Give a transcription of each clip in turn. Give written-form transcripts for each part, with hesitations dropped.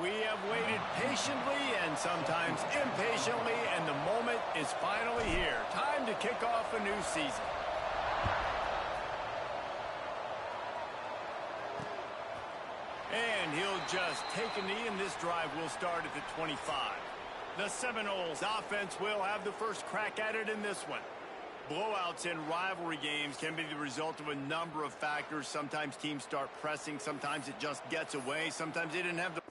We have waited patiently and sometimes impatiently, and the moment is finally here. Time to kick off a new season. And he'll just take a knee, and this drive will start at the 25. The Seminoles offense will have the first crack at it in this one. Blowouts in rivalry games can be the result of a number of factors. Sometimes teams start pressing. Sometimes it just gets away. Sometimes they didn't have the...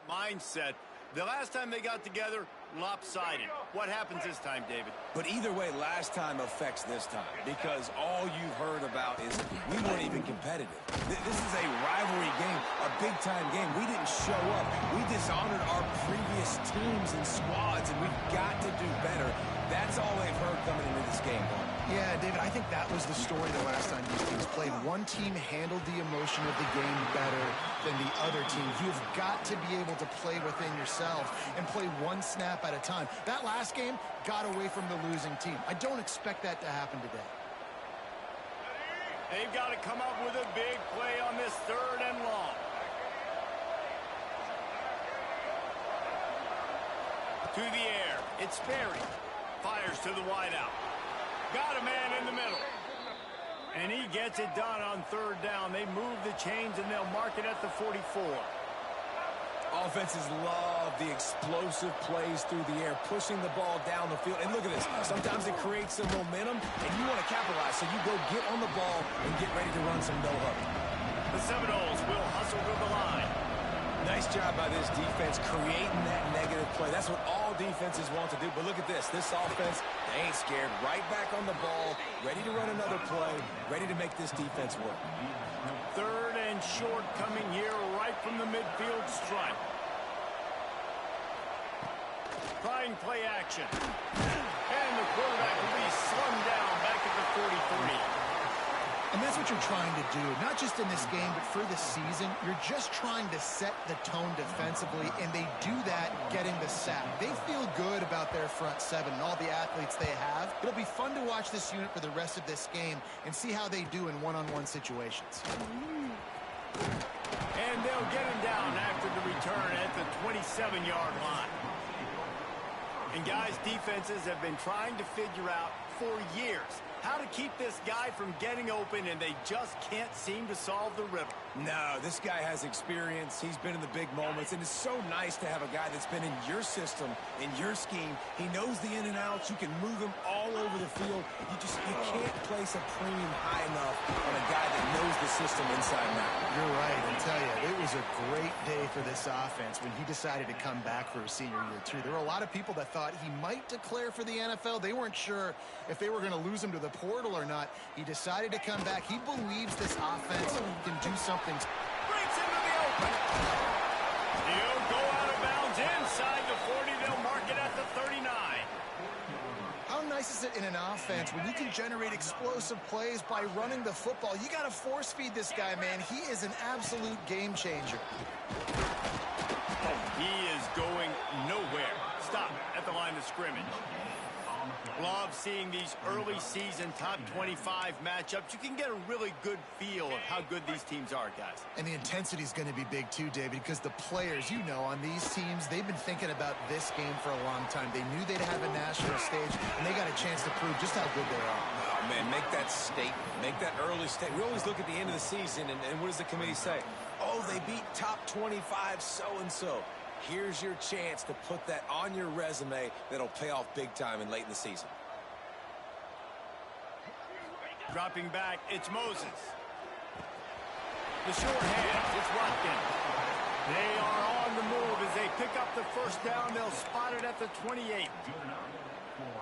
mindset. The last time they got together, lopsided. What happens this time, David? But either way, last time affects this time, because all you've heard about is we weren't even competitive. This is a rivalry game, a big-time game. We didn't show up. We dishonored our previous teams and squads, and we've got to do better. That's all they've heard coming into this game, Paul. Yeah, David, I think that was the story the last time these teams played. One team handled the emotion of the game better than the other team. You've got to be able to play within yourself and play one snap at a time. That last game got away from the losing team. I don't expect that to happen today. They've got to come up with a big play on this 3rd and long. To the air. It's Sperry. Fires to the wideout. Got a man in the middle. And he gets it done on 3rd down. They move the chains, and they'll mark it at the 44. Offenses love the explosive plays through the air, pushing the ball down the field. And look at this. Sometimes it creates some momentum, and you want to capitalize. So you go get on the ball and get ready to run some no-huddle. The Seminoles will hustle to the line. Nice job by this defense creating that negative play. That's what all defenses want to do. But look at this. This offense, they ain't scared. Right back on the ball, ready to run another play, ready to make this defense work. 3rd and short coming here right from the midfield stripe. Trying play action. And the quarterback will be slung down back at the 43. And that's what you're trying to do, not just in this game, but for the season. You're just trying to set the tone defensively, and they do that getting the sack. They feel good about their front 7 and all the athletes they have. It'll be fun to watch this unit for the rest of this game and see how they do in one-on-one situations. And they'll get him down after the return at the 27-yard line. And guys, defenses have been trying to figure out for years how to keep this guy from getting open, and they just can't seem to solve the riddle. No, this guy has experience. He's been in the big moments, and it's so nice to have a guy that's been in your system, in your scheme. He knows the in and outs. You can move him all over the field. You can't place a premium high enough on a guy that knows the system inside and out. You're right. I tell you, it was a great day for this offense when he decided to come back for his senior year, too. There were a lot of people that thought he might declare for the NFL. They weren't sure if they were going to lose him to the portal or not. He decided to come back. He believes this offense can do something. Breaks into the open. He'll go out of bounds inside the 40. They'll mark it at the 39. How nice is it in an offense when you can generate explosive plays by running the football? You got to force feed this guy, man. He is an absolute game changer. He is going nowhere. Stop at the line of scrimmage. Love seeing these early season top 25 matchups. You can get a really good feel of how good these teams are, guys. And the intensity is going to be big too, David, because the players, you know, on these teams, they've been thinking about this game for a long time. They knew they'd have a national stage, and they got a chance to prove just how good they are. Oh, man, make that statement. Make that early statement. We always look at the end of the season, and what does the committee say? Oh, they beat top 25 so-and-so. Here's your chance to put that on your resume that'll pay off big time and late in the season. Dropping back, it's Moses. The short hands, it's Rutkin. They are on the move as they pick up the 1st down. They'll spot it at the 28.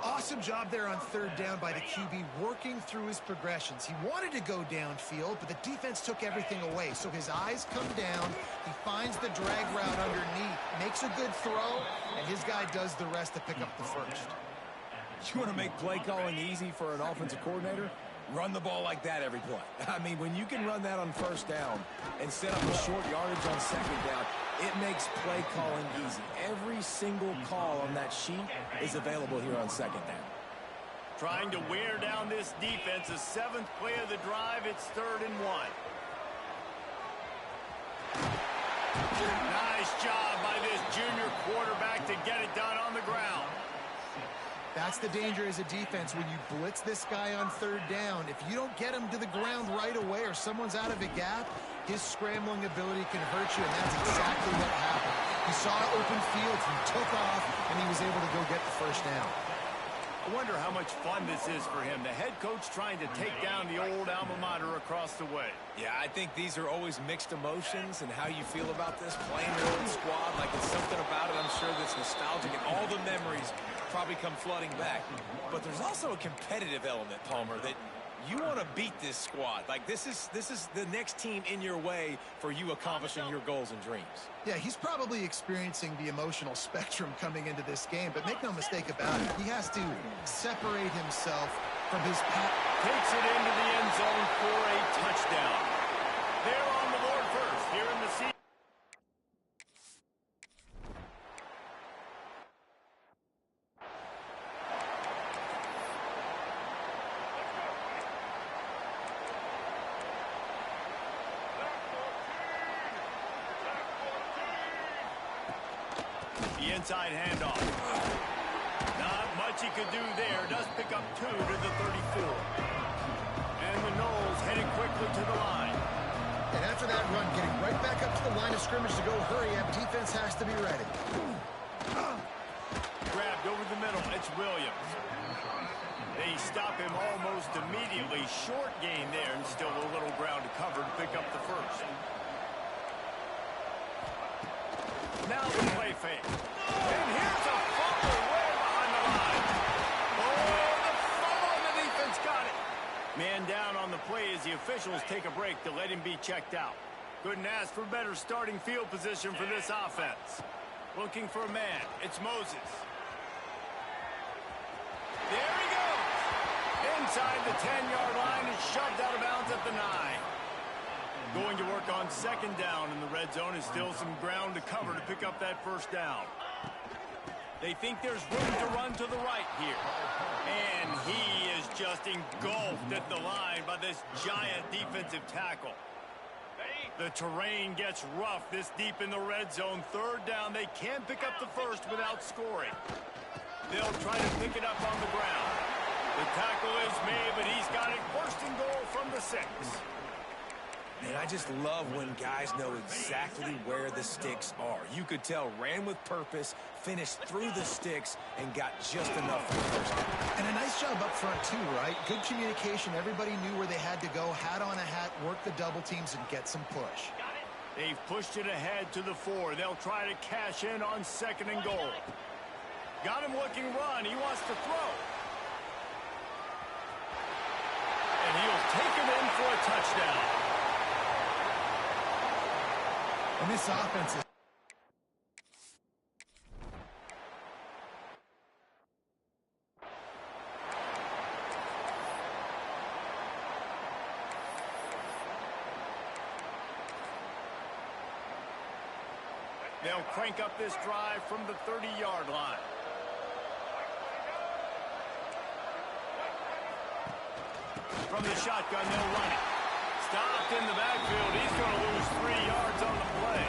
Awesome job there on 3rd down by the QB, working through his progressions. He wanted to go downfield, but the defense took everything away. So his eyes come down. He finds the drag route underneath, makes a good throw, and his guy does the rest to pick up the 1st. You want to make play calling easy for an offensive coordinator? Run the ball like that every play. I mean, when you can run that on 1st down and set up a short yardage on 2nd down, it makes play calling easy. Every single call on that sheet is available here on 2nd down. Trying to wear down this defense. The 7th play of the drive. It's 3rd and 1. Nice job by this junior quarterback to get it done on the ground. That's the danger as a defense when you blitz this guy on 3rd down. If you don't get him to the ground right away or someone's out of a gap, his scrambling ability can hurt you, and that's exactly what happened. He saw open fields, he took off, and he was able to go get the 1st down. I wonder how much fun this is for him. The head coach trying to take down the old alma mater across the way. Yeah, I think these are always mixed emotions and how you feel about this, playing your old squad. Like, it's something about it, I'm sure, that's nostalgic, and all the memories probably come flooding back. But there's also a competitive element, Palmer, that you want to beat this squad. Like, this is the next team in your way for you accomplishing your goals and dreams. Yeah, he's probably experiencing the emotional spectrum coming into this game, but make no mistake about it, he has to separate himself from his pack. Takes it into the end zone for a touchdown. They're on the board first here in the season. inside handoff. Not much he could do there. Does pick up 2 to the 34. And the Noles headed quickly to the line. And after that run, getting right back up to the line of scrimmage to go hurry up, defense has to be ready. Grabbed over the middle. It's Williams. They stop him almost immediately. Short gain there, and still a little ground to cover to pick up the first. Now the play fake. And here's a fumble way behind the line. Oh, the fumble, and the defense got it. Man down on the play as the officials take a break to let him be checked out. Couldn't ask for better starting field position for this offense. Looking for a man. It's Moses. There he goes. Inside the 10-yard line and shoved out of bounds at the 9. Going to work on second down in the red zone is still some ground to cover to pick up that first down. They think there's room to run to the right here. And he is just engulfed at the line by this giant defensive tackle. The terrain gets rough this deep in the red zone. Third down, they can't pick up the first without scoring. They'll try to pick it up on the ground. The tackle is made, but he's got it first and goal from the 6. Man, I just love when guys know exactly where the sticks are. You could tell ran with purpose, finished through the sticks, and got just enough for the first down. And a nice job up front, too, right? Good communication. Everybody knew where they had to go. Hat on a hat, work the double teams, and get some push. They've pushed it ahead to the 4. They'll try to cash in on second and goal. Got him looking run. He wants to throw. And he'll take him in for a touchdown. And this offense is... They'll crank up this drive from the 30-yard line. From the shotgun, they'll run it. Stopped in the backfield. He's going to lose 3 yards on the play.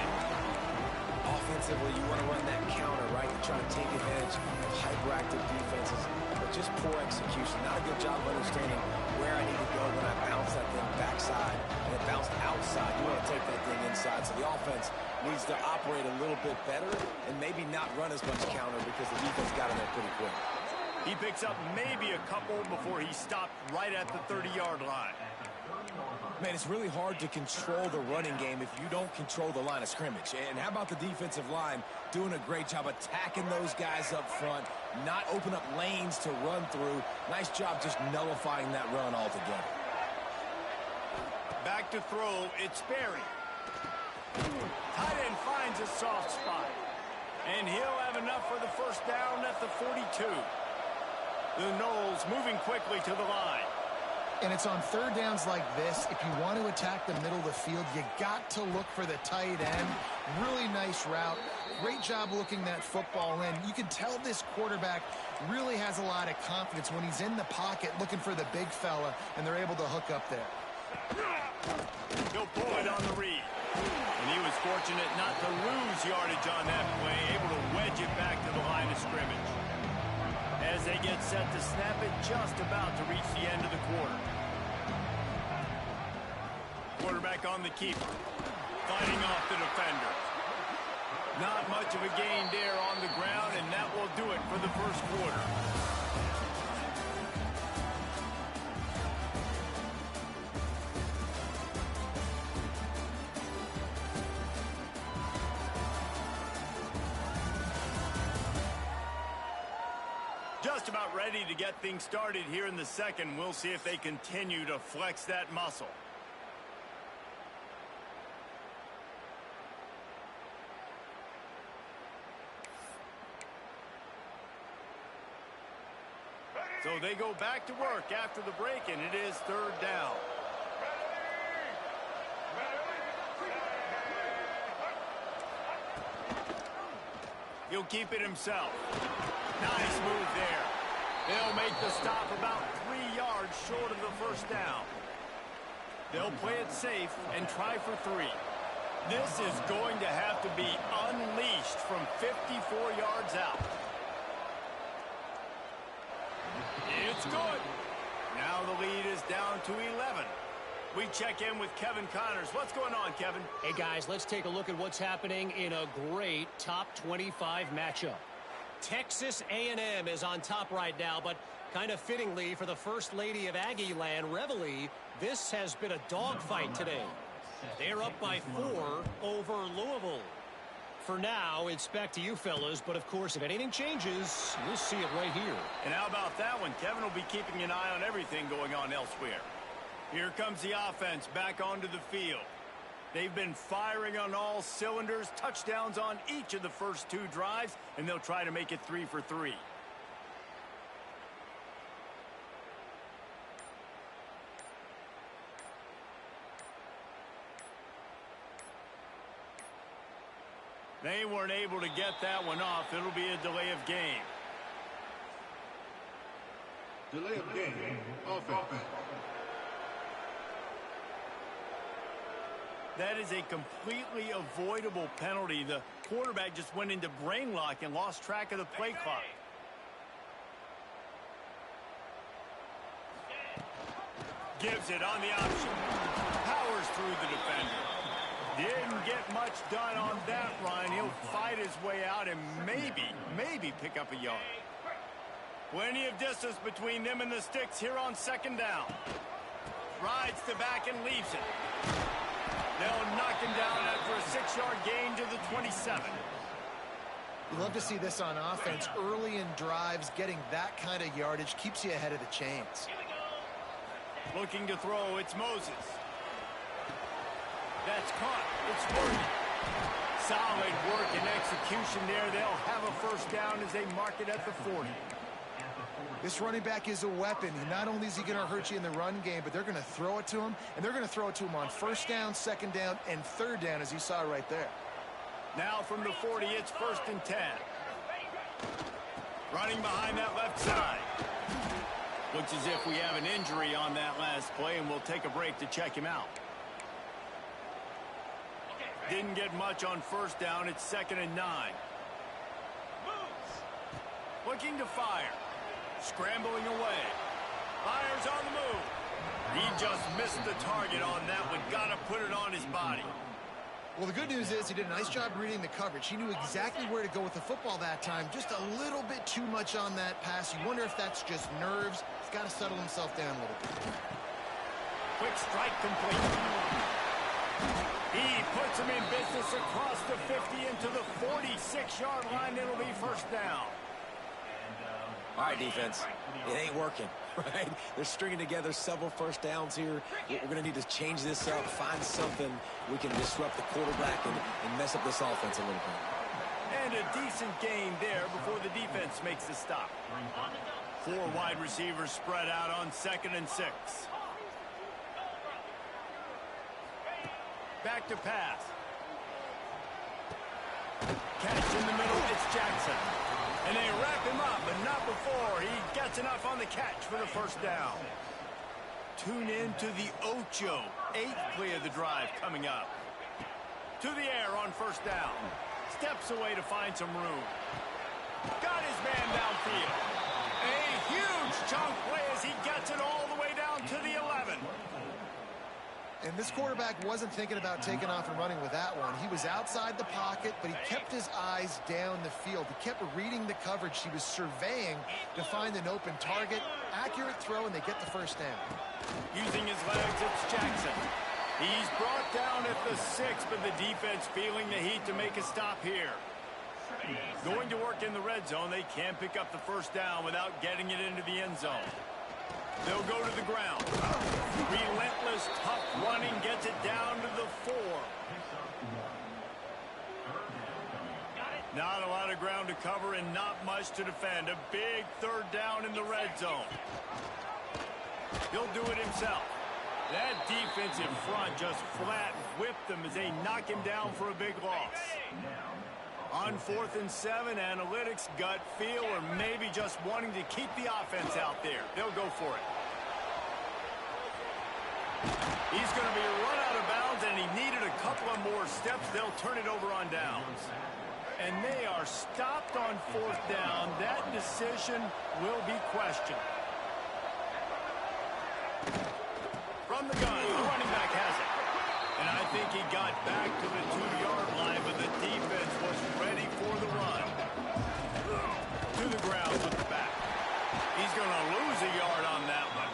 Offensively, you want to run that counter, right? You're trying to take advantage of hyperactive defenses, but just poor execution. Not a good job of understanding where I need to go when I bounce that thing backside and it bounced outside. You want to take that thing inside. So the offense needs to operate a little bit better and maybe not run as much counter because the defense got in there pretty quick. He picks up maybe a couple before he stopped right at the 30-yard line. Man, it's really hard to control the running game if you don't control the line of scrimmage. And how about the defensive line doing a great job attacking those guys up front, not open up lanes to run through. Nice job just nullifying that run altogether. Back to throw, it's Berry. Tight end finds a soft spot. And he'll have enough for the first down at the 42. The Noles moving quickly to the line. And it's on third downs like this. If you want to attack the middle of the field, you got to look for the tight end. Really nice route. Great job looking that football in. You can tell this quarterback really has a lot of confidence when he's in the pocket looking for the big fella, and they're able to hook up there. He'll pull it on the read. And he was fortunate not to lose yardage on that play, able to wedge it back to the line of scrimmage. As they get set to snap it, just about to reach the end of the quarter. Quarterback on the keeper, fighting off the defender. Not much of a gain there on the ground, and that will do it for the first quarter. Just about ready to get things started here in the second. We'll see if they continue to flex that muscle. So they go back to work after the break, and it is third down. He'll keep it himself. Nice move there. They'll make the stop about 3 yards short of the first down. They'll play it safe and try for 3. This is going to have to be unleashed from 54 yards out. It's good. Now the lead is down to 11. We check in with Kevin Connors. What's going on, Kevin? Hey, guys, let's take a look at what's happening in a great top 25 matchup. Texas A&M is on top right now, but kind of fittingly for the First Lady of Aggie Land, Reveille, this has been a dogfight today. They're up by 4 over Louisville. For now, it's back to you fellas, but of course, if anything changes, you'll see it right here. And how about that one? Kevin will be keeping an eye on everything going on elsewhere. Here comes the offense back onto the field. They've been firing on all cylinders, touchdowns on each of the first 2 drives, and they'll try to make it 3 for 3. They weren't able to get that one off. It'll be a delay of game. Delay of game, offense. That is a completely avoidable penalty. The quarterback just went into brain lock and lost track of the play clock. Gives it on the option. Powers through the defender. Didn't get much done on that run. He'll fight his way out and maybe pick up a yard. Plenty of distance between them and the sticks here on second down. Rides the back and leaves it. They'll knock him down after a 6-yard gain to the 27. You love to see this on offense. Early in drives, getting that kind of yardage keeps you ahead of the chains. Looking to throw, it's Moses. That's caught. It's working. Solid work and execution there. They'll have a first down as they mark it at the 40. This running back is a weapon. Not only is he going to hurt you in the run game, but they're going to throw it to him, and they're going to throw it to him on first down, second down, and third down, as you saw right there. Now from the 40, it's 1st and 10. Running behind that left side. Looks as if we have an injury on that last play, and we'll take a break to check him out. Didn't get much on first down. It's 2nd and 9. Looking to fire. Scrambling away. Fires on the move. He just missed the target on that one. Got to put it on his body. Well, the good news is he did a nice job reading the coverage. He knew exactly where to go with the football that time. Just a little bit too much on that pass. You wonder if that's just nerves. He's got to settle himself down a little bit. Quick strike complete. He puts him in business across the 50 into the 46-yard line. It'll be first down. All right, defense, it ain't working, right? They're stringing together several first downs here. We're going to need to change this up, find something we can disrupt the quarterback and mess up this offense a little bit. And a decent gain there before the defense makes the stop. 4 wide receivers spread out on 2nd and 6. Back to pass. Catch in the middle, it's Jackson. And they wrap him up, but not before he gets enough on the catch for the first down. Tune in to the Ocho. 8th play of the drive coming up. To the air on first down. Steps away to find some room. Got his man downfield. A huge chunk play as he gets it all the way down to the 11. And this quarterback wasn't thinking about taking off and running with that one. He was outside the pocket, but he kept his eyes down the field. He kept reading the coverage. He was surveying to find an open target. Accurate throw, and they get the first down. Using his legs, it's Jackson. He's brought down at the 6, but the defense feeling the heat to make a stop here. Going to work in the red zone. They can pick up the first down without getting it into the end zone. They'll go to the ground. Relentless, tough running gets it down to the 4. Not a lot of ground to cover and not much to defend. A big 3rd down in the red zone. He'll do it himself. That defensive front just flat whipped them as they knock him down for a big loss. On 4th and 7, analytics, gut feel, or maybe just wanting to keep the offense out there. They'll go for it. He's going to be run out of bounds, and he needed a couple of more steps. They'll turn it over on downs. And they are stopped on 4th down. That decision will be questioned. From the gun, the running back has it. And I think he got back to the 2-yard line, but the defense was ready for the run. To the ground with the back. He's going to lose a yard on that one.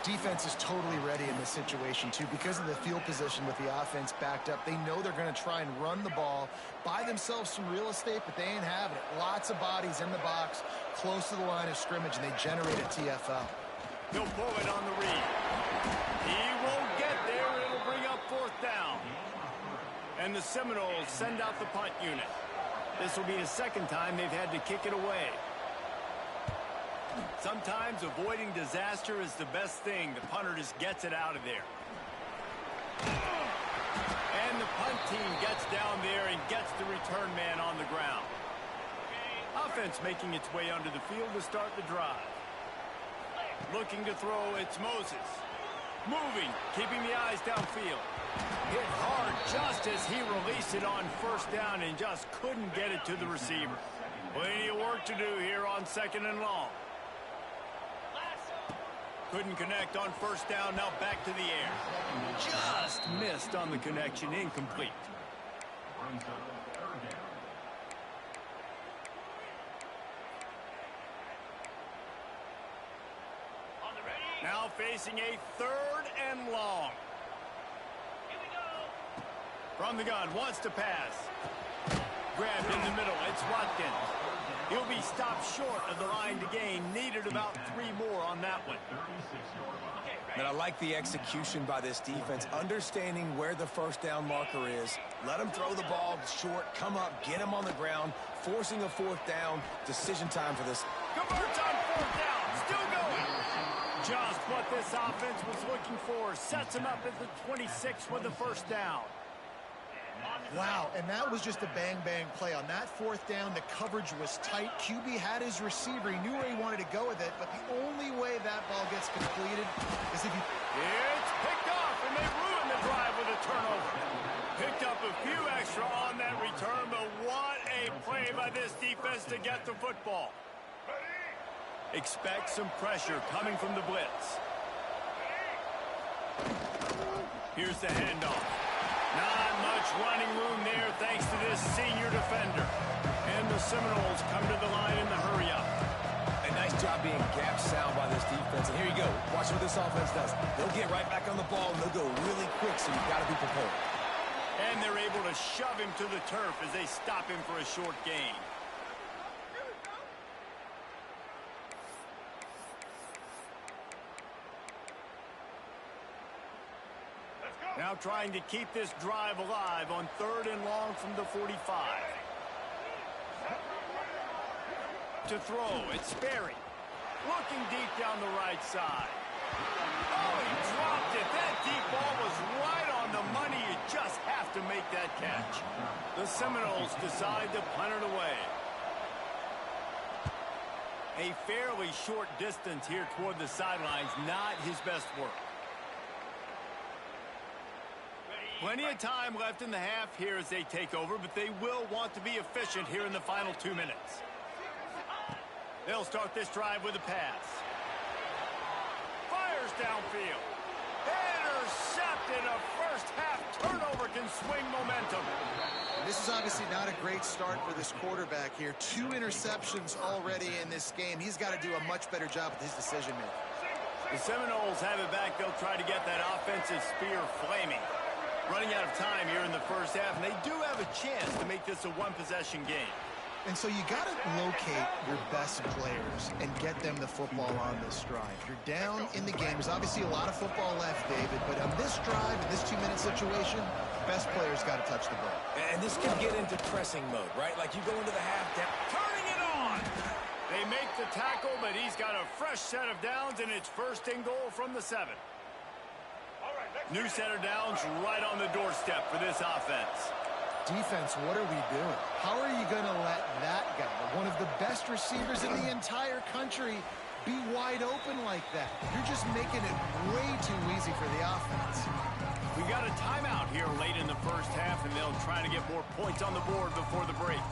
Defense is totally ready in this situation, too. Because of the field position with the offense backed up, they know they're going to try and run the ball, buy themselves some real estate, but they ain't having it. Lots of bodies in the box, close to the line of scrimmage, and they generate a TFL. He'll pull it on the read. He won't get there. It'll bring up 4th down. And the Seminoles send out the punt unit. This will be the second time they've had to kick it away. Sometimes avoiding disaster is the best thing. The punter just gets it out of there. And the punt team gets down there and gets the return man on the ground. Offense making its way onto the field to start the drive. Looking to throw, it's Moses. Moving, keeping the eyes downfield. Hit hard just as he released it on 1st down and just couldn't get it to the receiver. Plenty of work to do here on 2nd and long. Couldn't connect on 1st down, now back to the air. Just missed on the connection, incomplete. Now facing a 3rd and long. From the gun, wants to pass. Grabbed in the middle, it's Watkins. He'll be stopped short of the line to gain. Needed about 3 more on that one. And I like the execution by this defense, understanding where the 1st down marker is. Let him throw the ball short, come up, get him on the ground, forcing a 4th down. Decision time for this. Converts on 4th down, still going. Just what this offense was looking for. Sets him up at the 26 with the 1st down. Wow, and that was just a bang-bang play. On that 4th down, the coverage was tight. QB had his receiver. He knew where he wanted to go with it, but the only way that ball gets completed is if you... It's picked off, and they ruin the drive with a turnover. Picked up a few extra on that return, but what a play by this defense to get the football. Expect some pressure coming from the blitz. Here's the handoff. Not much running room there thanks to this senior defender. And the Seminoles come to the line in the hurry-up. A nice job being gap sound by this defense. And here you go. Watch what this offense does. They'll get right back on the ball, and they'll go really quick, so you've got to be prepared. And they're able to shove him to the turf as they stop him for a short gain. Now trying to keep this drive alive on 3rd and long from the 45. To throw, it's Sperry. Looking deep down the right side. Oh, he dropped it. That deep ball was right on the money. You just have to make that catch. The Seminoles decide to punt it away. A fairly short distance here toward the sidelines. Not his best work. Plenty of time left in the half here as they take over, but they will want to be efficient here in the final 2 minutes. They'll start this drive with a pass. Fires downfield. Intercepted. A first-half turnover can swing momentum. This is obviously not a great start for this quarterback here. 2 interceptions already in this game. He's got to do a much better job with his decision-making. The Seminoles have it back. They'll try to get that offensive spear flaming. Running out of time here in the first half, and they do have a chance to make this a 1-possession game. And so you got to locate your best players and get them the football on this drive. You're down in the game. There's obviously a lot of football left, David, but on this drive, in this 2-minute situation, best players got to touch the ball. And this can get into pressing mode, right? Like you go into the half down. Turning it on! They make the tackle, but he's got a fresh set of downs, and it's 1st and goal from the 7. New set of downs right on the doorstep for this offense. Defense, what are we doing? How are you going to let that guy, one of the best receivers in the entire country, be wide open like that. You're just making it way too easy for the offense. We got a timeout here late in the first half, and they'll try to get more points on the board before the break.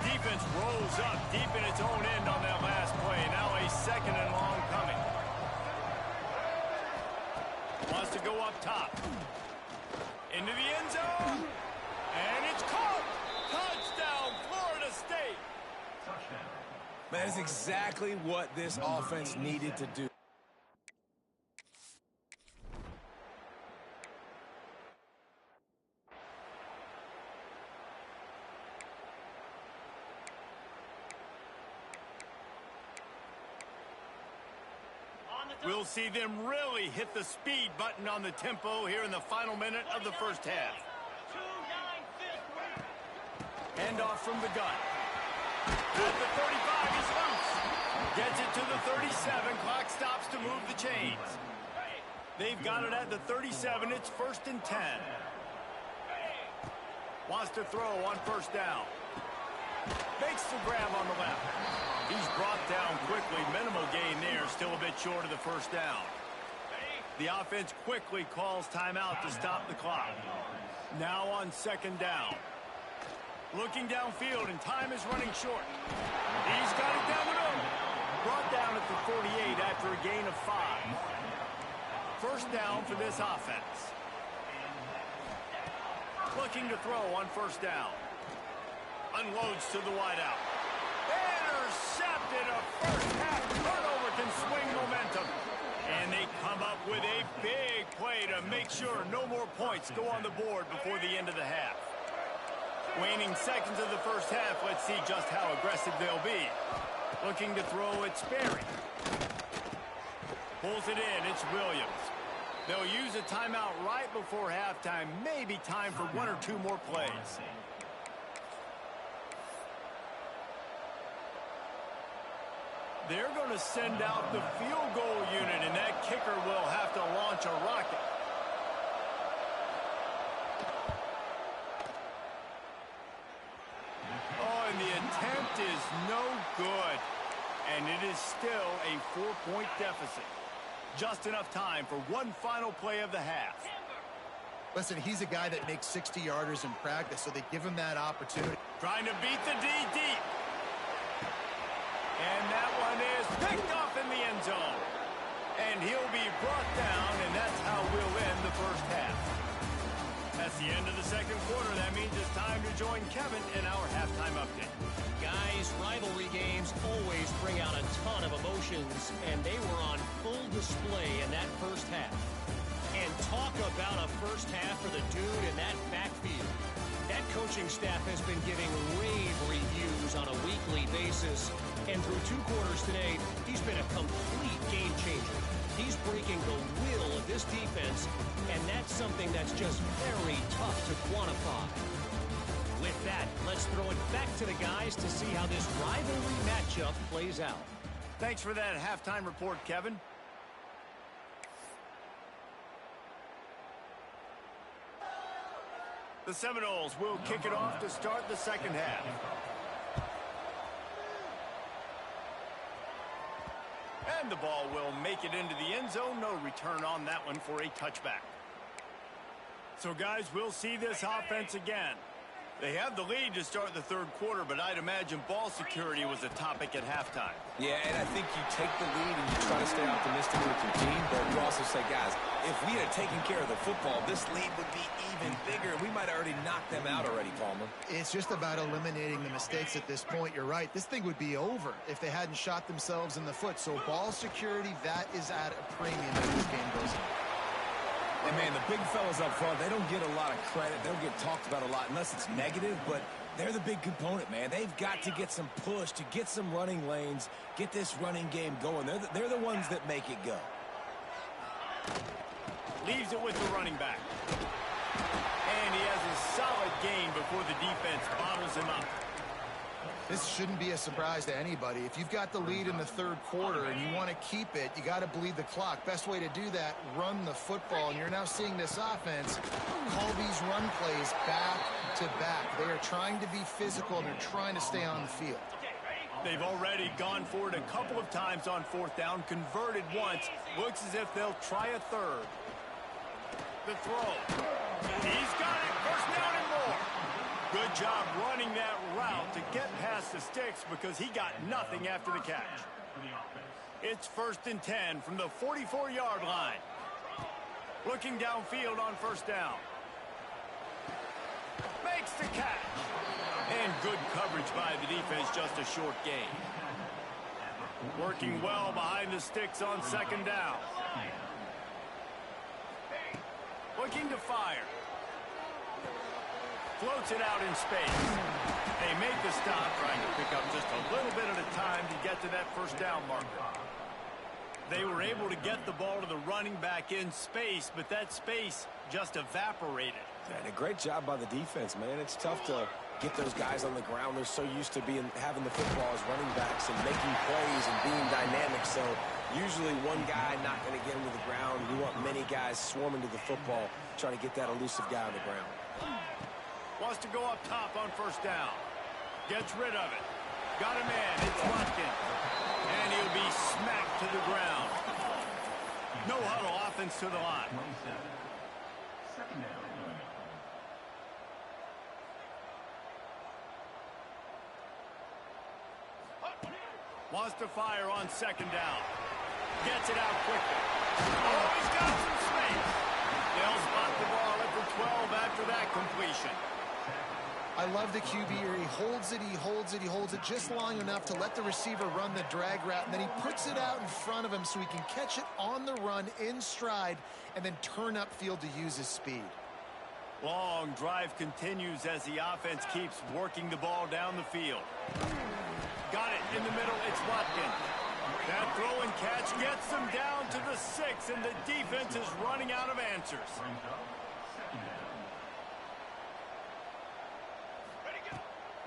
Defense rolls up deep in its own end on that last play. Now a second and long coming. Wants to go up top. Into the end zone. And it's caught. Touchdown, Florida State. Man, that's exactly what this offense needed to do. We'll see them really hit the speed button on the tempo here in the final minute of the first half. Handoff from the gun. At the 35, he's loose. Gets it to the 37. Clock stops to move the chains. They've got it at the 37. It's 1st and 10. Wants to throw on first down. Makes the grab on the left. He's brought down quickly. Minimal gain there. Still a bit short of the first down. The offense quickly calls timeout to stop the clock. Now on second down. Looking downfield, and time is running short. He's got it down the middle. Brought down at the 48 after a gain of 5. First down for this offense. Looking to throw on first down. Unloads to the wideout. Intercepted. A first half turnover can swing momentum. And they come up with a big play to make sure no more points go on the board before the end of the half. Waning seconds of the first half. Let's see just how aggressive they'll be. Looking to throw, it's Berry. Pulls it in, it's Williams. They'll use a timeout right before halftime. Maybe time for 1 or 2 more plays. They're going to send out the field goal unit, and that kicker will have to launch a rocket. Oh, and the attempt is no good. And it is still a 4-point deficit. Just enough time for one final play of the half. Listen, he's a guy that makes 60-yarders in practice, so they give him that opportunity. Trying to beat the D deep. And that one is picked off in the end zone. And he'll be brought down, and that's how we'll end the first half. That's the end of the second quarter. That means it's time to join Kevin in our halftime update. Guys, rivalry games always bring out a ton of emotions, and they were on full display in that first half. And talk about a first half for the dude in that backfield. That coaching staff has been giving rave reviews on a weekly basis. And through 2 quarters today, he's been a complete game changer. He's breaking the will of this defense, and that's something that's just very tough to quantify. With that, let's throw it back to the guys to see how this rivalry matchup plays out. Thanks for that halftime report, Kevin. The Seminoles will kick it off to start the second half. And the ball will make it into the end zone. No return on that one for a touchback. So, guys, we'll see this offense again. They have the lead to start the third quarter, but I'd imagine ball security was a topic at halftime. Yeah, and I think you take the lead and you try to stay optimistic with your team, but you also say, guys, if we had taken care of the football, this lead would be even bigger. We might have already knocked them out already, Palmer. It's just about eliminating the mistakes at this point. You're right. This thing would be over if they hadn't shot themselves in the foot. So ball security, that is at a premium as this game goes on. And, man, the big fellas up front, they don't get a lot of credit. They don't get talked about a lot unless it's negative, but they're the big component, man. They've got to get some push, to get some running lanes, get this running game going. They're the ones that make it go. Leaves it with the running back. And he has a solid gain before the defense bottles him up. This shouldn't be a surprise to anybody. If you've got the lead in the third quarter and you want to keep it, you got to bleed the clock. Best way to do that, run the football. And you're now seeing this offense call these run plays back back-to-back. They are trying to be physical, and they're trying to stay on the field. They've already gone for it a couple of times on fourth down, converted once. Looks as if they'll try a third. The throw. He's got it. First down and more. Good job running that route to get past the sticks because he got nothing after the catch. It's 1st and 10 from the 44-yard line. Looking downfield on first down. Makes the catch. And good coverage by the defense, just a short gain. Working well behind the sticks on second down. Looking to fire. Floats it out in space. They make the stop, trying to pick up just a little bit at a time to get to that first down marker. They were able to get the ball to the running back in space, but that space just evaporated. And a great job by the defense, man. It's tough to get those guys on the ground. They're so used to having the football as running backs and making plays and being dynamic. So usually one guy not going to get him to the ground. You want many guys swarming to the football, trying to get that elusive guy on the ground. Wants to go up top on first down. Gets rid of it. Got a man. It's Watkins. And he'll be smacked to the ground. No huddle offense to the line. Wants to fire on second down. Gets it out quickly. Oh, he's got some space. They'll spot the ball at the 12 after that completion. I love the QB here. He holds it, he holds it, he holds it just long enough to let the receiver run the drag route, and then he puts it out in front of him so he can catch it on the run in stride and then turn upfield to use his speed. Long drive continues as the offense keeps working the ball down the field. Got it in the middle. It's Watkins. That throw and catch gets them down to the 6, and the defense is running out of answers.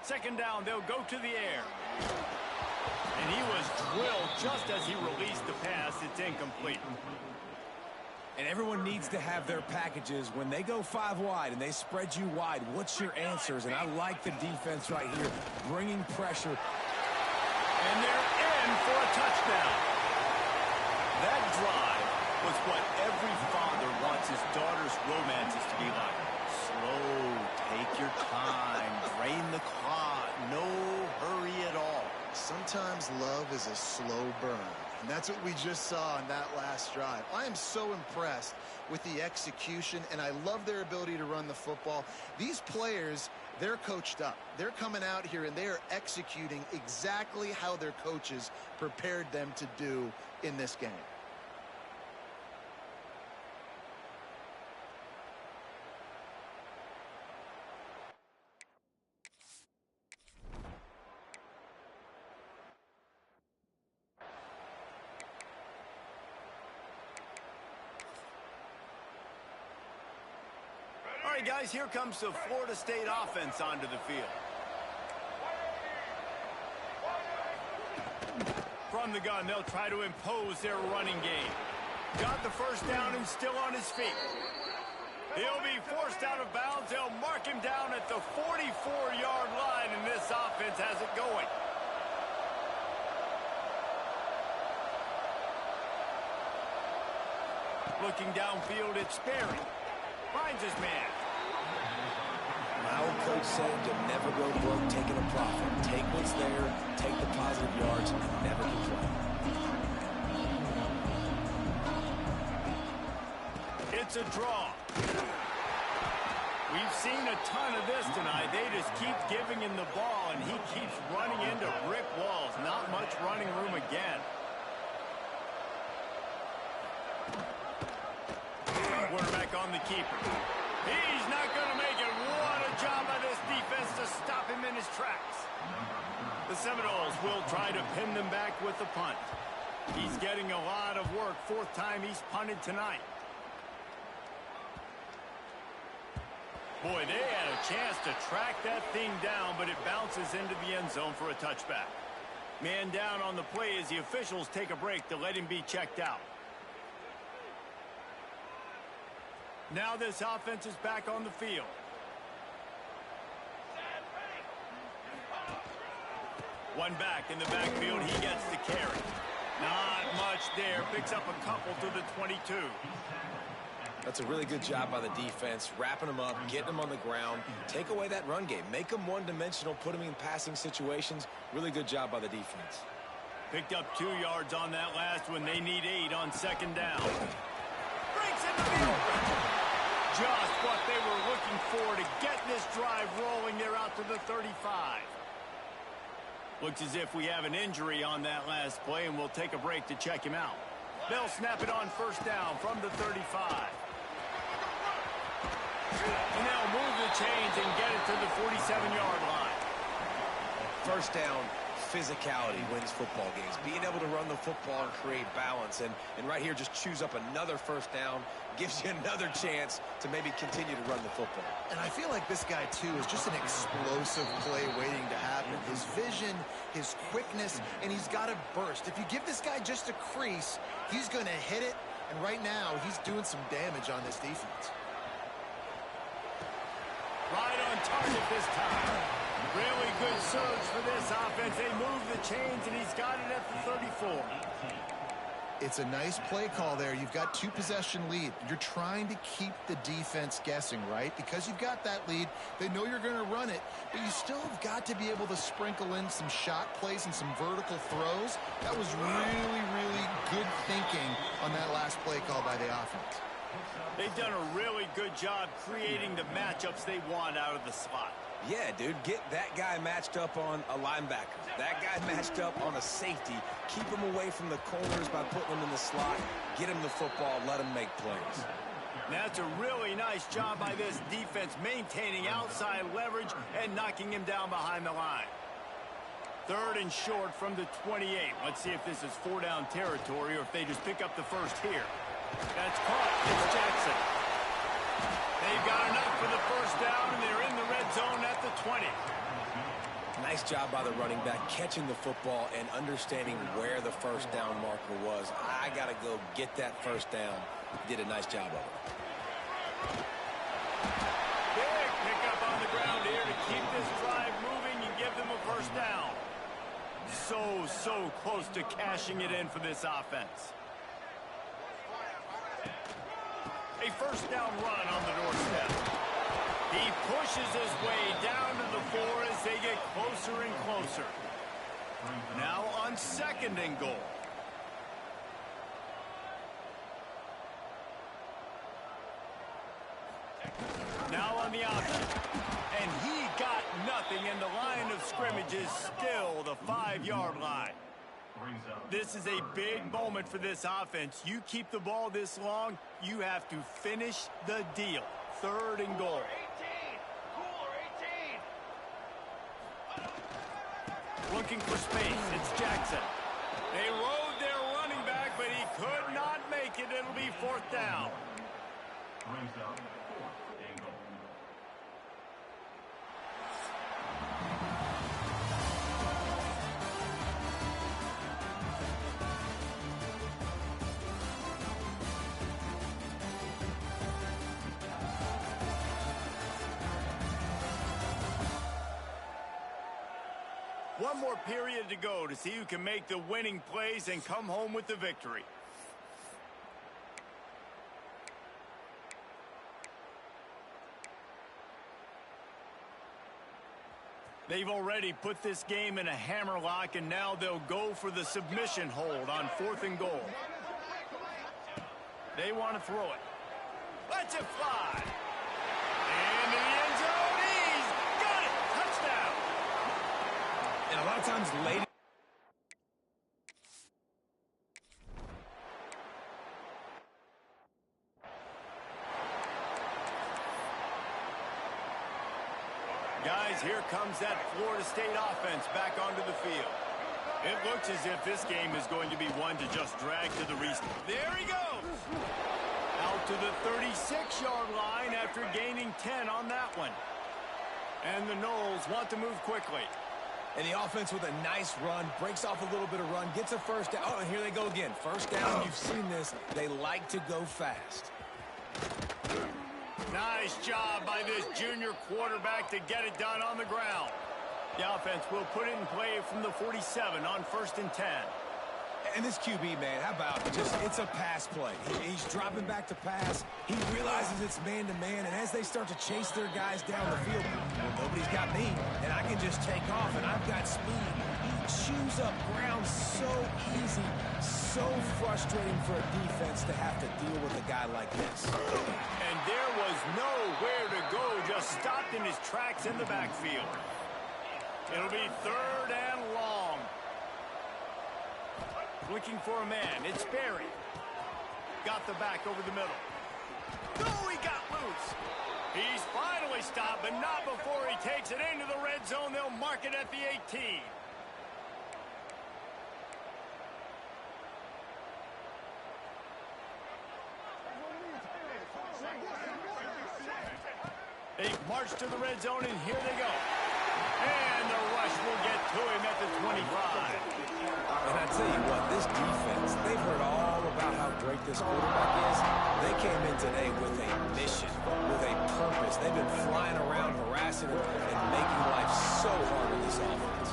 Second down, they'll go to the air. And he was drilled just as he released the pass. It's incomplete. And everyone needs to have their packages. When they go 5 wide and they spread you wide, what's your answers? And I like the defense right here, bringing pressure. And they're in for a touchdown. That drive was what every father wants his daughter's romances to be like. Slow, take your time, drain the clock, no hurry at all. Sometimes love is a slow burn, and that's what we just saw on that last drive. I am so impressed with the execution, and I love their ability to run the football. These players, they're coached up. They're coming out here, and they are executing exactly how their coaches prepared them to do in this game. All right, guys, here comes the Florida State offense onto the field. From the gun, they'll try to impose their running game. Got the first down and still on his feet. He'll be forced out of bounds. They'll mark him down at the 44-yard line, and this offense has it going. Looking downfield, it's Sperry. Finds his man. My old coach said to never go broke taking a profit. Take what's there, take the positive yards, and never complain. It's a draw. We've seen a ton of this tonight. They just keep giving him the ball, and he keeps running into brick walls. Not much running room again. Quarterback on the keeper. He's not going to make it. What a job by this defense to stop him in his tracks. The Seminoles will try to pin them back with the punt. He's getting a lot of work. 4th time he's punted tonight. Boy, they had a chance to track that thing down, but it bounces into the end zone for a touchback. Man down on the play as the officials take a break to let him be checked out. Now this offense is back on the field. One back in the backfield. He gets the carry. Not much there. Picks up a couple to the 22. That's a really good job by the defense, wrapping them up, getting them on the ground, take away that run game, make them one-dimensional, put them in passing situations. Really good job by the defense. Picked up 2 yards on that last one. They need 8 on second down. Breaks into the open. Just what they were looking for to get this drive rolling. They're out to the 35. Looks as if we have an injury on that last play, and we'll take a break to check him out. They'll snap it on first down from the 35. And they'll move the chains and get it to the 47-yard line. First down, physicality wins football games. Being able to run the football and create balance. And right here, just choose up another first down, gives you another chance to maybe continue to run the football. And I feel like this guy, too, is just an explosive play waiting to happen. His vision, his quickness, and he's got a burst. If you give this guy just a crease, he's going to hit it. And right now, he's doing some damage on this defense. Right on target this time. Really good surge for this offense. They move the chains, and he's got it at the 34. It's a nice play call there. You've got 2-possession lead. You're trying to keep the defense guessing, right? Because you've got that lead, they know you're going to run it, but you still have got to be able to sprinkle in some shot plays and some vertical throws. That was really, really good thinking on that last play call by the offense. They've done a really good job creating the matchups they want out of the slot. Yeah, dude, get that guy matched up on a linebacker. That guy matched up on a safety. Keep him away from the corners by putting him in the slot. Get him the football, let him make plays. That's a really nice job by this defense, maintaining outside leverage and knocking him down behind the line. 3rd and short from the 28. Let's see if this is 4-down territory or if they just pick up the first here. That's caught. It's Jackson. They've got enough for the first down, and they're in the red zone at the 20. Nice job by the running back, catching the football and understanding where the first down marker was. I got to go get that first down. He did a nice job of it. Big pickup on the ground here to keep this drive moving and give them a first down. So close to cashing it in for this offense. A first down run on the doorstep. He pushes his way down to the 4 as they get closer and closer. Now on 2nd and goal. Now on the option. And he got nothing, and the line of scrimmage is still the 5-yard line. This is a big moment for this offense. You keep the ball this long, you have to finish the deal. 3rd and goal. Looking for space. It's Jackson. They rode their running back, but he could not make it. It'll be 4th down. One more period to go to see who can make the winning plays and come home with the victory. They've already put this game in a hammerlock, and now they'll go for the submission hold on 4th and goal. They want to throw it. Let's it fly. And in the end zone, he's got it. Touchdown. And a lot of times late. Guys, here comes that Florida State offense back onto the field. It looks as if this game is going to be one to just drag to the restart. There he goes. Out to the 36-yard line after gaining 10 on that one. And the Noles want to move quickly. And the offense with a nice run, breaks off a little bit of run, gets a first down. Oh, and here they go again. First down, you've seen this. They like to go fast. Nice job by this junior quarterback to get it done on the ground. The offense will put it in play from the 47 on 1st and 10. And this QB, man, how about just, it's a pass play. He's dropping back to pass. He realizes it's man-to-man, and as they start to chase their guys down the field, well, nobody's got me, and I can just take off, and I've got speed. He chews up ground so easy, so frustrating for a defense to have to deal with a guy like this. And there was nowhere to go, just stopped in his tracks in the backfield. It'll be 3rd and long. Looking for a man. It's Barry. Got the back over the middle. No, he got loose. He's finally stopped, but not before he takes it into the red zone. They'll mark it at the 18. They march to the red zone, and here they go. And the rush will get to him at the 25. And I tell you what, this defense, they've heard all about how great this quarterback is. They came in today with a mission, with a purpose. They've been flying around, harassing him, and making life so hard on this offense.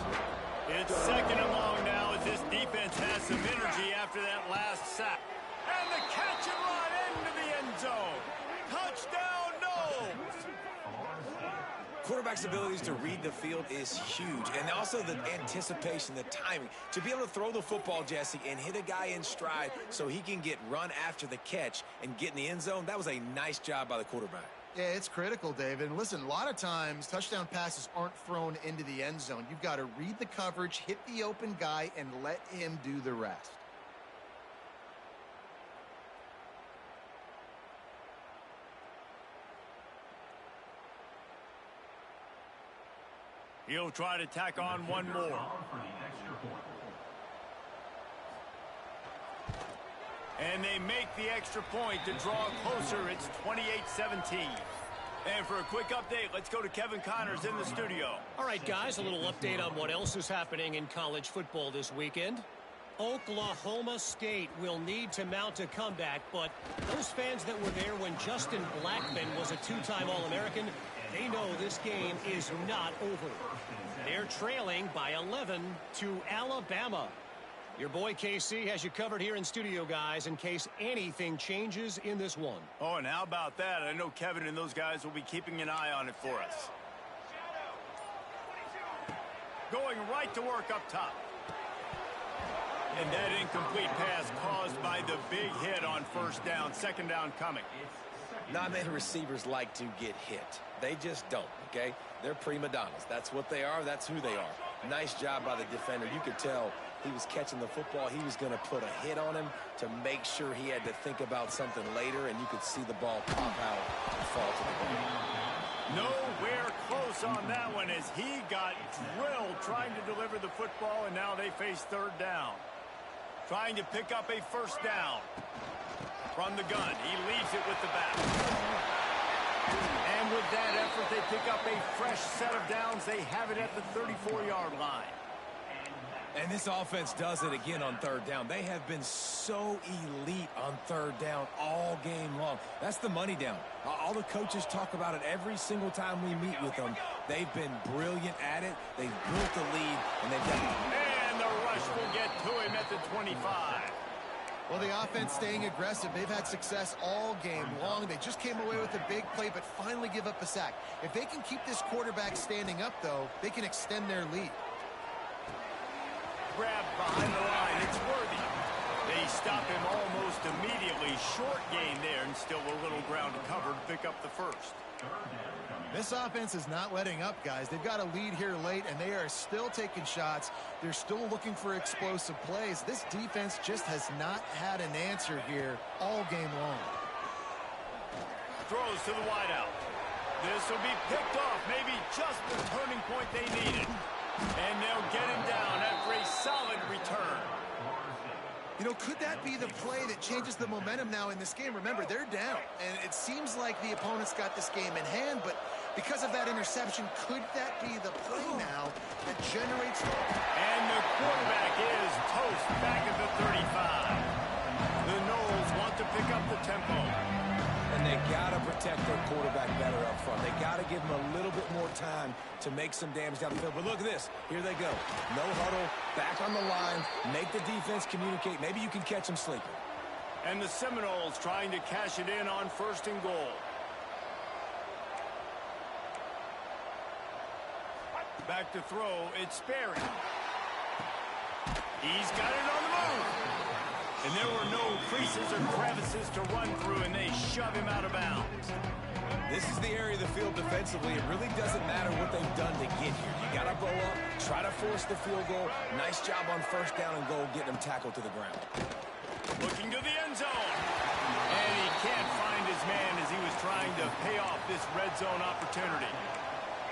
It's 2nd and long now as this defense has some energy after that last sack. And the catch and run into the end zone. Touchdown, Knowles! Quarterback's abilities to read the field is huge, and also the anticipation, the timing. To be able to throw the football, Jesse, and hit a guy in stride so he can get run after the catch and get in the end zone, that was a nice job by the quarterback. Yeah, it's critical, David. And listen, a lot of times touchdown passes aren't thrown into the end zone. You've got to read the coverage, hit the open guy, and let him do the rest. He'll try to tack on one more. And they make the extra point to draw closer. It's 28-17. And for a quick update, let's go to Kevin Connors in the studio. All right, guys, a little update on what else is happening in college football this weekend. Oklahoma State will need to mount a comeback, but those fans that were there when Justin Blackman was a 2-time All-American, they know this game is not over. They're trailing by 11 to Alabama. Your boy KC has you covered here in studio, guys, in case anything changes in this one. Oh, and how about that? I know Kevin and those guys will be keeping an eye on it for us. Going right to work up top. And that incomplete pass caused by the big hit on 1st down. 2nd down coming. Not many receivers like to get hit. They just don't, okay? They're prima donnas. That's what they are. That's who they are. Nice job by the defender. You could tell he was catching the football. He was going to put a hit on him to make sure he had to think about something later, and you could see the ball pop out and fall to the ground. Nowhere close on that one as he got drilled trying to deliver the football, and now they face 3rd down. Trying to pick up a 1st down. From the gun, he leaves it with the back. And with that effort, they pick up a fresh set of downs. They have it at the 34-yard line. And this offense does it again on 3rd down. They have been so elite on 3rd down all game long. That's the money down. All the coaches talk about it every single time we meet with them. They've been brilliant at it. They've built the lead, and they've done it. And the rush will get to him at the 25. Well, the offense staying aggressive. They've had success all game long. They just came away with a big play, but finally give up a sack. If they can keep this quarterback standing up, though, they can extend their lead. Grab behind the line. It's Worthy. They stop him almost immediately. Short gain there, and still a little ground to cover to pick up the 1st. This offense is not letting up, guys. They've got a lead here late, and they are still taking shots. They're still looking for explosive plays. This defense just has not had an answer here all game long. Throws to the wideout. This will be picked off. Maybe just the turning point they needed. And they'll get him down after a solid return. You know, could that be the play that changes the momentum now in this game? Remember, they're down, and it seems like the opponent's got this game in hand, but because of that interception, could that be the play now that generates... And the quarterback is toast back at the 35. The Noles want to pick up the tempo. and they got to protect their quarterback better up front. They got to give him a little bit more time to make some damage down the field. But look at this. Here they go. No huddle, back on the line, make the defense communicate. Maybe you can catch them sleeping. And the Seminoles trying to cash it in on 1st and goal. Back to throw, it's Sperry. He's got it on the move. And there were no creases or crevices to run through, and they shove him out of bounds. This is the area of the field defensively. It really doesn't matter what they've done to get here. You got to blow up, try to force the field goal. Nice job on 1st down and goal, getting him tackled to the ground. Looking to the end zone. And he can't find his man as he was trying to pay off this red zone opportunity.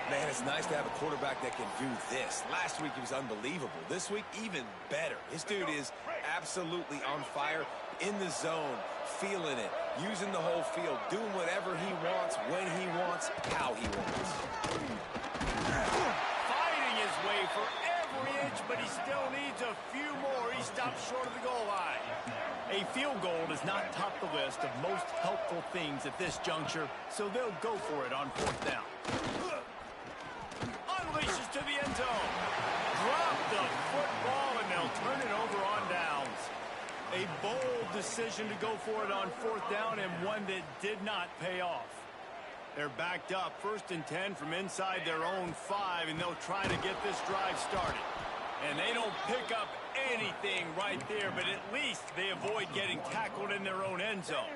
Man, it's nice to have a quarterback that can do this. Last week, he was unbelievable. This week, even better. This dude is absolutely on fire, in the zone, feeling it, using the whole field, doing whatever he wants, when he wants, how he wants. Fighting his way for every inch, but he still needs a few more. He stops short of the goal line. A field goal does not top the list of most helpful things at this juncture, so they'll go for it on 4th down. Unleashes to the end zone. Drop the football, and they'll turn it over on downs. A bold decision to go for it on 4th down, and one that did not pay off. They're backed up 1st and 10 from inside their own 5, and they'll try to get this drive started. And they don't pick up anything right there, but at least they avoid getting tackled in their own end zone.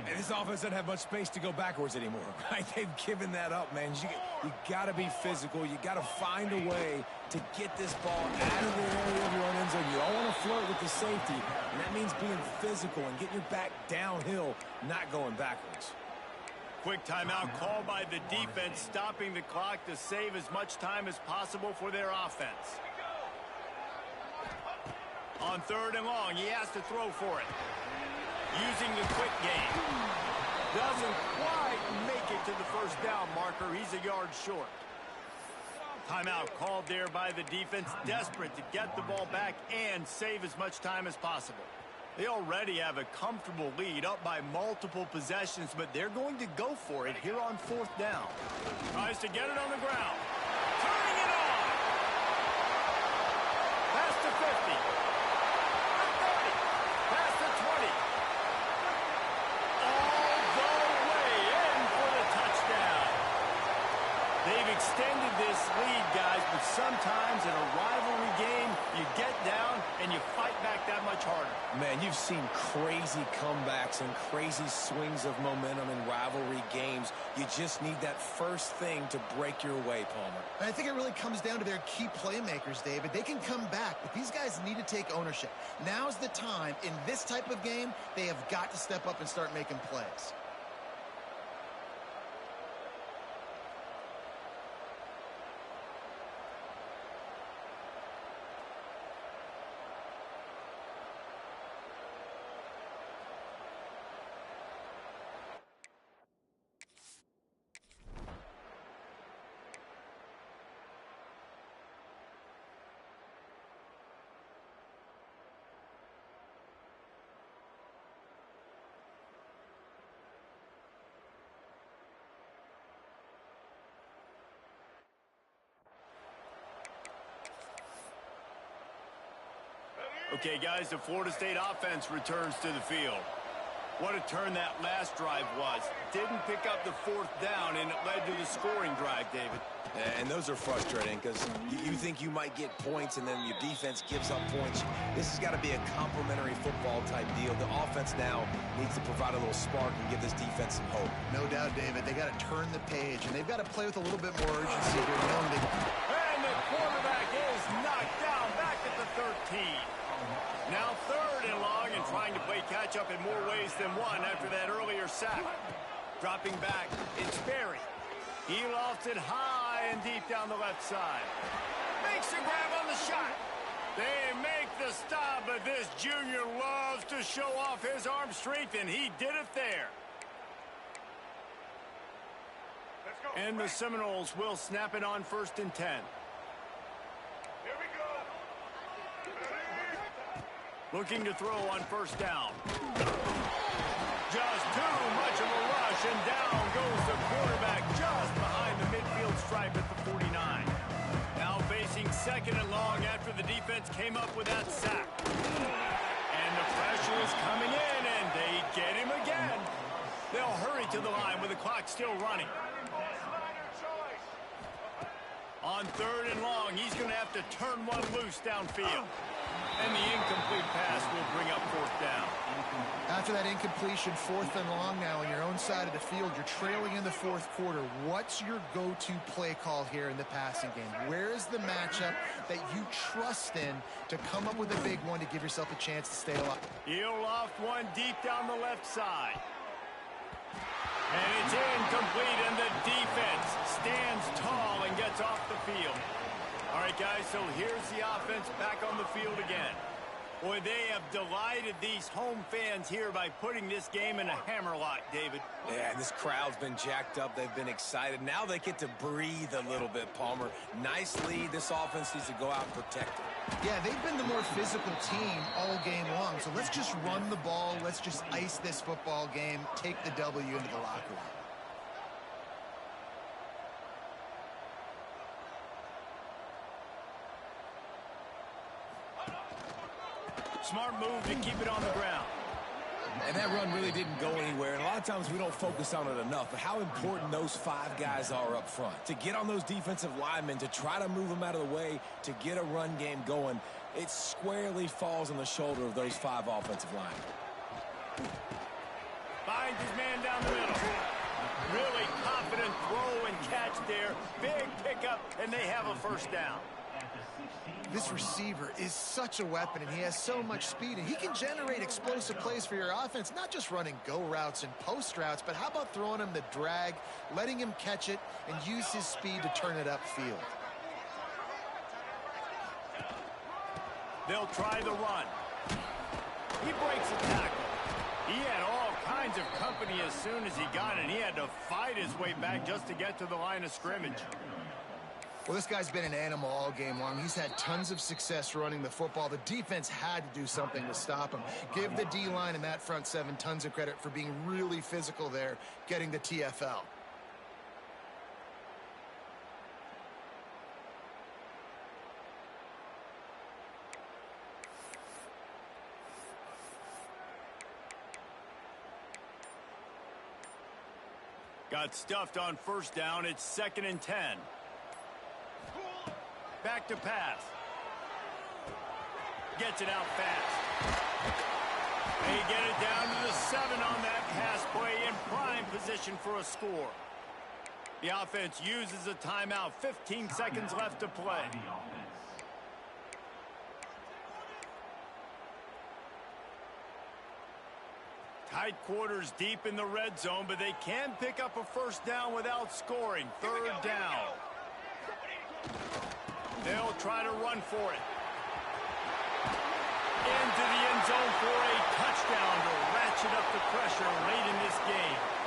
And this offense doesn't have much space to go backwards anymore, right? They've given that up, man. You got to be physical. You got to find a way to get this ball out of the area of your own end zone. You don't want to flirt with the safety, and that means being physical and getting your back downhill, not going backwards. Quick timeout called by the defense, stopping the clock to save as much time as possible for their offense. On 3rd and long, he has to throw for it. Using the quick game. Doesn't quite make it to the 1st down marker. He's a yard short. Timeout called there by the defense, desperate to get the ball back and save as much time as possible. They already have a comfortable lead, up by multiple possessions, but they're going to go for it here on 4th down. Tries to get it on the ground. Turning it on. Pass to 50. 30. Pass to 20. All the way in for the touchdown. They've extended this lead, guys, but sometimes in a rivalry game, you get down and you fight back that much harder. Man, you've seen crazy comebacks and crazy swings of momentum in rivalry games. You just need that first thing to break your way, Palmer. I think it really comes down to their key playmakers, David. They can come back, but these guys need to take ownership. Now's the time. In this type of game, they have got to step up and start making plays. Okay, guys, the Florida State offense returns to the field. What a turn that last drive was. Didn't pick up the 4th down, and it led to the scoring drive, David. And those are frustrating because you think you might get points, and then your defense gives up points. This has got to be a complementary football-type deal. The offense now needs to provide a little spark and give this defense some hope. No doubt, David. They got to turn the page, and they've got to play with a little bit more urgency here. And the quarterback is knocked down back at the 13. Now 3rd and long, and trying to play catch-up in more ways than one after that earlier sack. Dropping back, it's Sperry. He lofts it high and deep down the left side. Makes a grab on the shot. They make the stop, but this junior loves to show off his arm strength, and he did it there. And the Seminoles will snap it on 1st and 10. Looking to throw on 1st down. Just too much of a rush, and down goes the quarterback just behind the midfield stripe at the 49. Now facing second and long after the defense came up with that sack. And the pressure is coming in, and they get him again. They'll hurry to the line with the clock still running. On third and long, he's going to have to turn one loose downfield. And the incomplete pass will bring up fourth down. After that incompletion, fourth and long now on your own side of the field, you're trailing in the fourth quarter. What's your go-to play call here in the passing game? Where is the matchup that you trust in to come up with a big one to give yourself a chance to stay alive? He'll loft one deep down the left side. And it's incomplete, and the defense stands tall and gets off the field. All right, guys, so here's the offense back on the field again. Boy, they have delighted these home fans here by putting this game in a hammerlock, David. Yeah, this crowd's been jacked up. They've been excited. Now they get to breathe a little bit, Palmer. Nice lead. This offense needs to go out and protect it. Yeah, they've been the more physical team all game long. So let's just run the ball. Let's just ice this football game. Take the W into the locker room. Smart move to keep it on the ground. And that run really didn't go anywhere. And a lot of times we don't focus on it enough. But how important those five guys are up front. To get on those defensive linemen, to try to move them out of the way, to get a run game going, it squarely falls on the shoulder of those five offensive linemen. Finds his man down the middle. Really confident throw and catch there. Big pickup, and they have a first down. This receiver is such a weapon, and he has so much speed, and he can generate explosive plays for your offense, not just running go routes and post routes, but how about throwing him the drag, letting him catch it, and use his speed to turn it upfield. They'll try the run. He breaks a tackle. He had all kinds of company as soon as he got it. He had to fight his way back just to get to the line of scrimmage. Well, this guy's been an animal all game long. He's had tons of success running the football. The defense had to do something to stop him. Give the D-line and that front seven tons of credit for being really physical there, getting the TFL. Got stuffed on first down. It's 2nd and 10. Back to pass. Gets it out fast. They get it down to the 7 on that pass play in prime position for a score. The offense uses a timeout. 15 seconds left to play. Tight quarters deep in the red zone, but they can pick up a first down without scoring. 3rd down. They'll try to run for it. Into the end zone for a touchdown to ratchet up the pressure late in this game.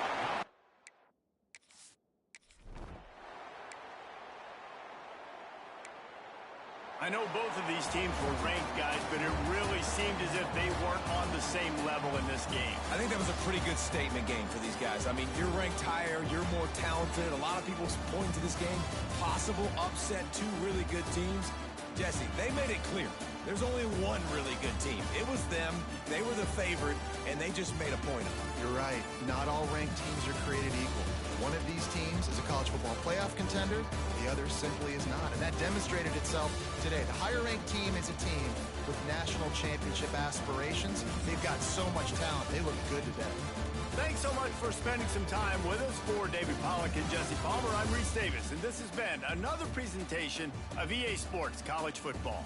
I know both of these teams were ranked, guys, but it really seemed as if they weren't on the same level in this game. I think that was a pretty good statement game for these guys. I mean, you're ranked higher, you're more talented. A lot of people point to this game. Possible upset, two really good teams. Jesse, they made it clear. There's only one really good team. It was them. They were the favorite, and they just made a point of it. You're right. Not all ranked teams are created equal. One of these teams is a college football playoff contender. The other simply is not. And that demonstrated itself today. The higher-ranked team is a team with national championship aspirations. They've got so much talent. They look good today. Thanks so much for spending some time with us. For David Pollack and Jesse Palmer, I'm Reese Davis, and this has been another presentation of EA Sports College Football.